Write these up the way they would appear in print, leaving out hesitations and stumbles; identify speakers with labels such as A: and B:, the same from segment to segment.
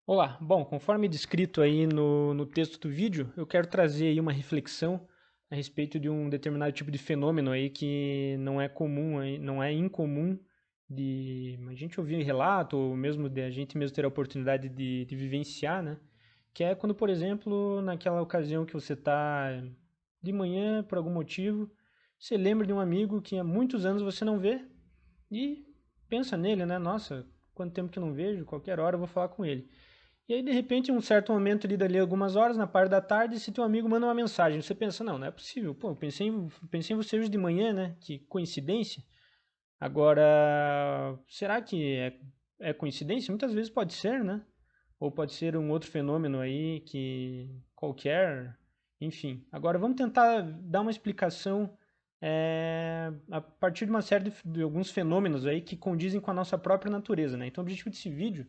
A: Olá, bom, conforme descrito aí no texto do vídeo, eu quero trazer aí uma reflexão a respeito de um determinado tipo de fenômeno aí que não é comum, não é incomum de a gente ouvir relato ou mesmo de a gente mesmo ter a oportunidade de vivenciar, né? Que é quando, por exemplo, naquela ocasião que você está de manhã por algum motivo, você lembra de um amigo que há muitos anos você não vê e pensa nele, né? Nossa, quanto tempo que eu não vejo, qualquer hora eu vou falar com ele. E aí, de repente, em um certo momento ali dali algumas horas, na parte da tarde, se teu amigo manda uma mensagem, você pensa, não, não é possível. Pô, eu pensei em você hoje de manhã, né? Que coincidência. Agora, será que é coincidência? Muitas vezes pode ser, né? Ou pode ser um outro fenômeno aí que qualquer, enfim. Agora, vamos tentar dar uma explicação a partir de uma série de alguns fenômenos aí que condizem com a nossa própria natureza, né? Então, o objetivo desse vídeo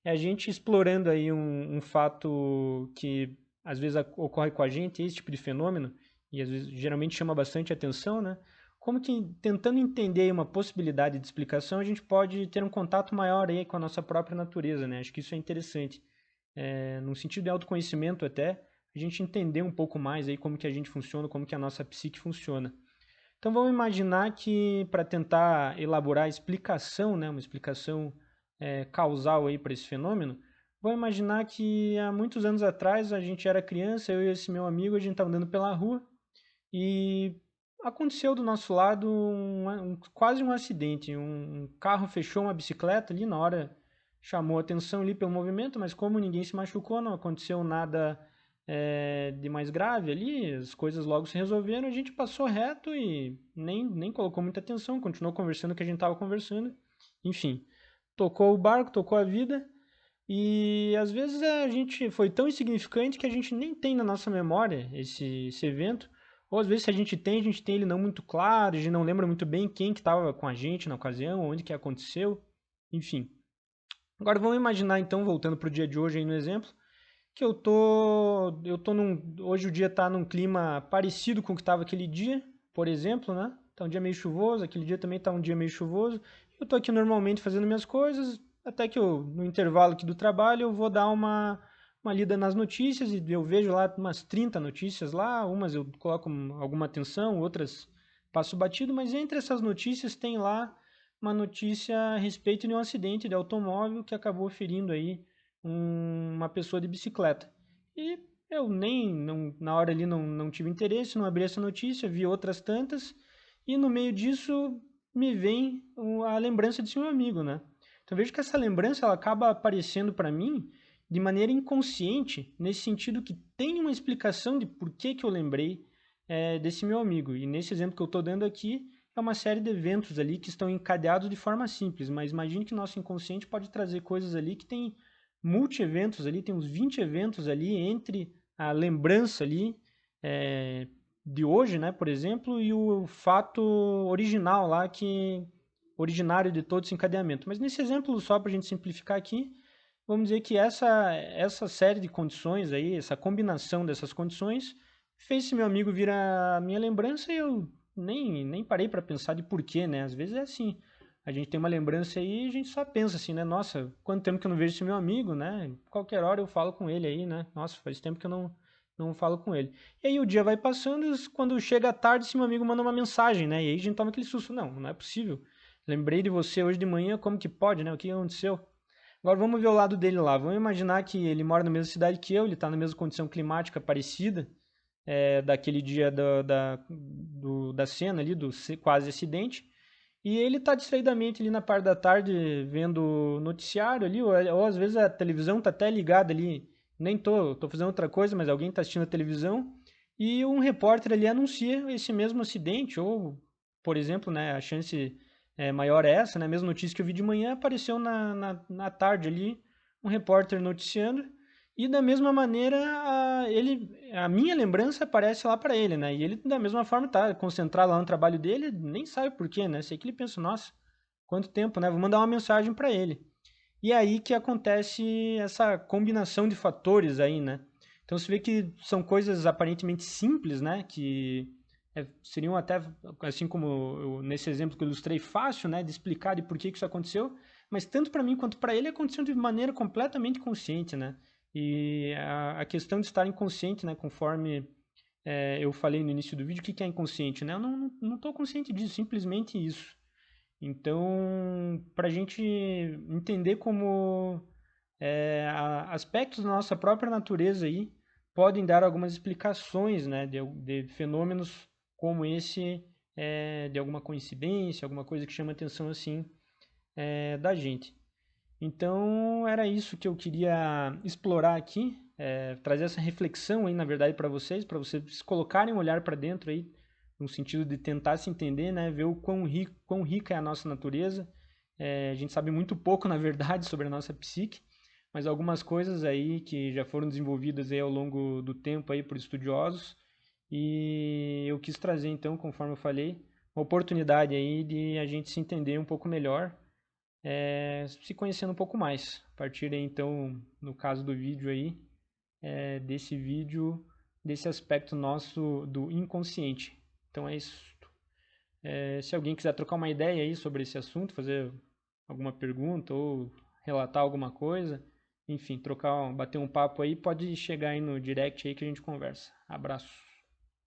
A: é a gente explorando aí um fato que às vezes ocorre com a gente, esse tipo de fenômeno, e às vezes geralmente chama bastante atenção, né? Como que tentando entender uma possibilidade de explicação, a gente pode ter um contato maior aí com a nossa própria natureza, né? Acho que isso é interessante. No sentido de autoconhecimento até, a gente entender um pouco mais aí como que a gente funciona, como que a nossa psique funciona. Então vamos imaginar que para tentar elaborar a explicação, né, uma explicação causal aí para esse fenômeno, vamos imaginar que há muitos anos atrás a gente era criança, eu e esse meu amigo, a gente estava andando pela rua e aconteceu do nosso lado quase um acidente. Um carro fechou uma bicicleta ali na hora, chamou atenção ali pelo movimento, mas como ninguém se machucou, não aconteceu nada de mais grave ali, as coisas logo se resolveram, a gente passou reto e nem colocou muita atenção, continuou conversando o que a gente estava conversando. Enfim, tocou o barco, tocou a vida. E às vezes a gente foi tão insignificante que a gente nem tem na nossa memória esse evento. Ou às vezes se a gente tem ele não muito claro, a gente não lembra muito bem quem que estava com a gente na ocasião, onde que aconteceu, enfim. Agora vamos imaginar então, voltando para o dia de hoje aí no exemplo, que hoje o dia está num clima parecido com o que estava aquele dia, por exemplo, né? Tá um dia meio chuvoso, aquele dia também tá um dia meio chuvoso. Eu tô aqui normalmente fazendo minhas coisas, até que no intervalo aqui do trabalho eu vou dar uma lida nas notícias e eu vejo lá umas 30 notícias lá, umas eu coloco alguma atenção, outras passo batido, mas entre essas notícias tem lá uma notícia a respeito de um acidente de automóvel que acabou ferindo aí uma pessoa de bicicleta. E eu na hora ali não tive interesse, não abri essa notícia, vi outras tantas, e no meio disso me vem a lembrança desse meu amigo, né? Então vejo que essa lembrança ela acaba aparecendo para mim de maneira inconsciente, nesse sentido que tem uma explicação de por que que eu lembrei desse meu amigo. E nesse exemplo que eu estou dando aqui, é uma série de eventos ali que estão encadeados de forma simples, mas imagine que nosso inconsciente pode trazer coisas ali que tem multi-eventos ali, tem uns 20 eventos ali entre a lembrança ali de hoje, né, por exemplo, e o fato original lá que originário de todo esse encadeamento. Mas nesse exemplo, só para a gente simplificar aqui, vamos dizer que essa série de condições aí, essa combinação dessas condições, fez esse meu amigo vir a minha lembrança e eu nem parei para pensar de porquê, né? Às vezes é assim. A gente tem uma lembrança aí e a gente só pensa assim, né? Nossa, quanto tempo que eu não vejo esse meu amigo, né? Qualquer hora eu falo com ele aí, né? Nossa, faz tempo que eu não falo com ele. E aí o dia vai passando, quando chega a tarde, esse meu amigo manda uma mensagem, né? E aí a gente toma aquele susto. Não, não é possível. Lembrei de você hoje de manhã, como que pode, né? O que aconteceu? Agora vamos ver o lado dele lá. Vamos imaginar que ele mora na mesma cidade que eu, ele está na mesma condição climática parecida, daquele dia da cena ali, do quase acidente. E ele está distraidamente ali na parte da tarde vendo noticiário ali, ou às vezes a televisão está até ligada ali. Nem tô fazendo outra coisa, mas alguém está assistindo a televisão. E um repórter ali anuncia esse mesmo acidente, ou, por exemplo, né, a chance maior é essa, né? A mesma notícia que eu vi de manhã apareceu na tarde ali, um repórter noticiando. E da mesma maneira, a minha lembrança aparece lá para ele, né? E ele da mesma forma tá concentrado lá no trabalho dele, nem sabe por quê, né? Sei que ele pensa, nossa, quanto tempo, né? Vou mandar uma mensagem para ele. E é aí que acontece essa combinação de fatores aí, né? Então você vê que são coisas aparentemente simples, né? Que seriam até, assim como nesse exemplo que eu ilustrei, fácil, né? De explicar de por que que isso aconteceu, mas tanto para mim quanto para ele aconteceu de maneira completamente consciente, né? E a questão de estar inconsciente, né, conforme eu falei no início do vídeo, o que que é inconsciente, né? Eu não estou consciente disso, simplesmente isso. Então, para a gente entender como aspectos da nossa própria natureza aí podem dar algumas explicações, né, de fenômenos como esse, de alguma coincidência, alguma coisa que chama atenção assim da gente. Então era isso que eu queria explorar aqui, trazer essa reflexão aí, na verdade, para vocês colocarem um olhar para dentro aí, no sentido de tentar se entender, né, ver o quão rica é a nossa natureza. A gente sabe muito pouco, na verdade, sobre a nossa psique, mas algumas coisas aí que já foram desenvolvidas aí ao longo do tempo aí por estudiosos, e eu quis trazer então, conforme eu falei, uma oportunidade aí de a gente se entender um pouco melhor, se conhecendo um pouco mais. A partir aí, então, no caso do vídeo aí, desse vídeo, desse aspecto nosso do inconsciente. Então é isso. Se alguém quiser trocar uma ideia aí sobre esse assunto, fazer alguma pergunta ou relatar alguma coisa, enfim, bater um papo aí, pode chegar aí no direct aí que a gente conversa. Abraço.